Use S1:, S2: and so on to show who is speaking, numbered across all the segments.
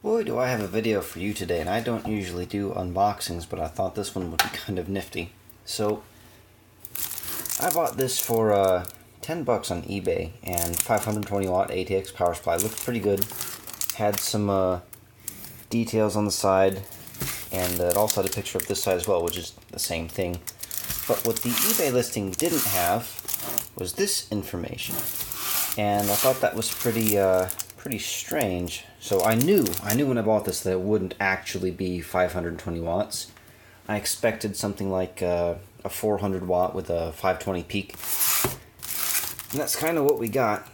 S1: Boy, do I have a video for you today, and I don't usually do unboxings, but I thought this one would be kind of nifty. So, I bought this for 10 bucks on eBay, and 520 watt ATX power supply. Looked pretty good. Had some details on the side, and it also had a picture of this side as well, which is the same thing. But what the eBay listing didn't have was this information, and I thought that was pretty strange. So I knew when I bought this that it wouldn't actually be 520 watts. I expected something like a 400 watt with a 520 peak, and that's kind of what we got.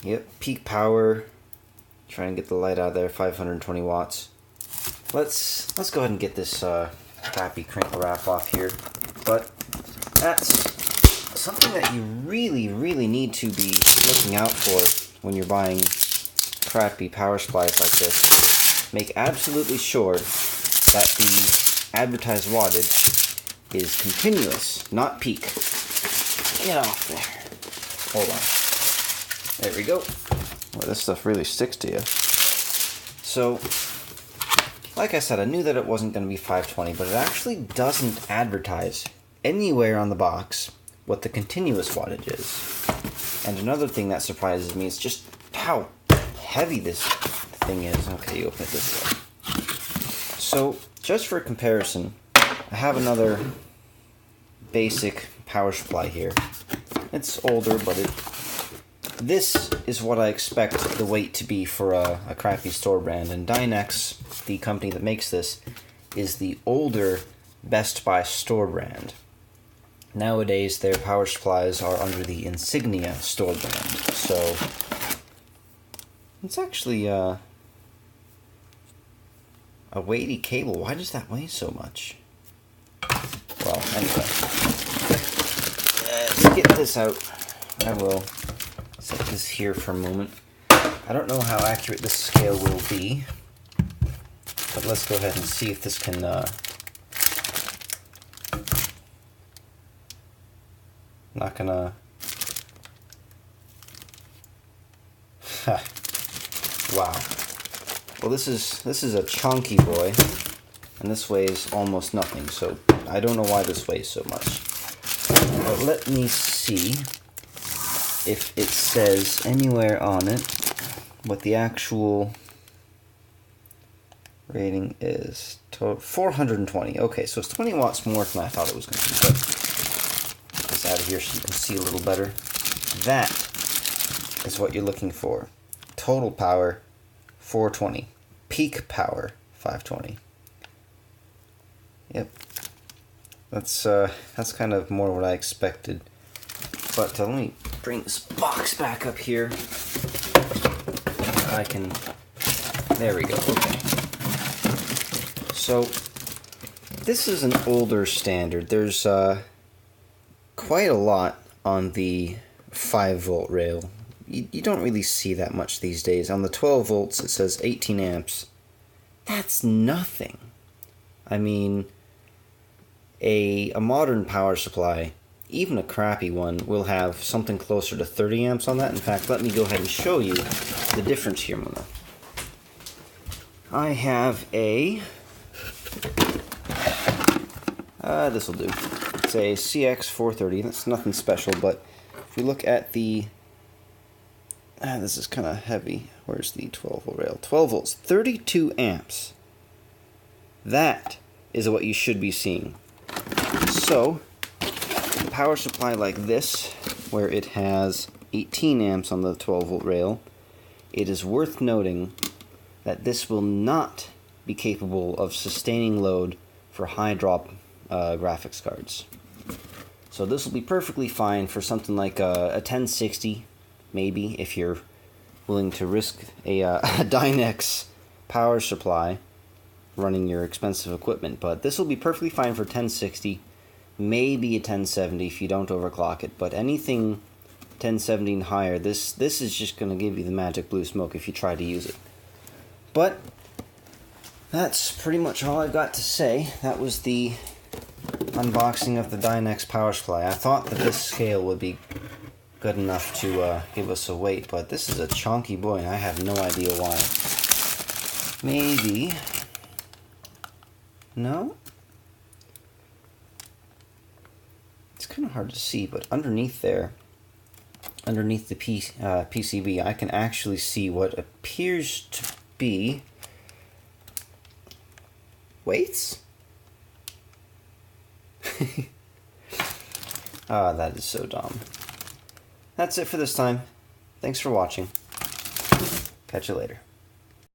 S1: Yep, peak power. Try and get the light out of there. 520 watts. Let's go ahead and get this crappy crinkle wrap off here. But that's something that you really need to be looking out for when you're buying crappy power supplies like this. Make absolutely sure that the advertised wattage is continuous, not peak. Get off there. Hold on. There we go. Well, this stuff really sticks to you. So, like I said, I knew that it wasn't going to be 520, but it actually doesn't advertise anywhere on the box what the continuous wattage is. And another thing that surprises me is just how heavy this thing is. Okay, you open it this way. So, just for comparison, I have another basic power supply here. It's older, but this is what I expect the weight to be for a crappy store brand. And Dynex, the company that makes this, is the older Best Buy store brand. Nowadays, their power supplies are under the Insignia store brand. So, it's actually a weighty cable. Why does that weigh so much? Well, anyway. Let's get this out. I will set this here for a moment. I don't know how accurate this scale will be, but let's go ahead and see if this can not gonna wow. Well, this is a chunky boy, and this weighs almost nothing, so I don't know why this weighs so much. But let me see if it says anywhere on it what the actual rating is. 420. Okay, so it's 20 watts more than I thought it was going to be. But get this out of here so you can see a little better. That is what you're looking for. Total power, 420. Peak power, 520. Yep. That's kind of more what I expected. But let me bring this box back up here. I can... There we go. Okay. So, this is an older standard. There's quite a lot on the 5-volt rail. You don't really see that much these days. On the 12 volts, it says 18 amps. That's nothing. I mean, a modern power supply, even a crappy one, will have something closer to 30 amps on that. In fact, let me go ahead and show you the difference here, Mona. I have a... this will do. It's a CX430. That's nothing special, but if we look at the... this is kind of heavy. Where's the 12-volt rail? 12 volts, 32 amps. That is what you should be seeing. So, a power supply like this, where it has 18 amps on the 12-volt rail, it is worth noting that this will not be capable of sustaining load for high drop graphics cards. So this will be perfectly fine for something like a 1060, maybe, if you're willing to risk a Dynex power supply running your expensive equipment. But this will be perfectly fine for 1060, maybe a 1070 if you don't overclock it. But anything 1070 and higher, this is just going to give you the magic blue smoke if you try to use it. But that's pretty much all I've got to say. That was the unboxing of the Dynex power supply. I thought that this scale would be good enough to give us a weight, but this is a chunky boy, and I have no idea why. maybe, no? It's kind of hard to see, but underneath there, underneath the PCB, I can actually see what appears to be weights? Ah, that is so dumb. That's it for this time. Thanks for watching. Catch you later.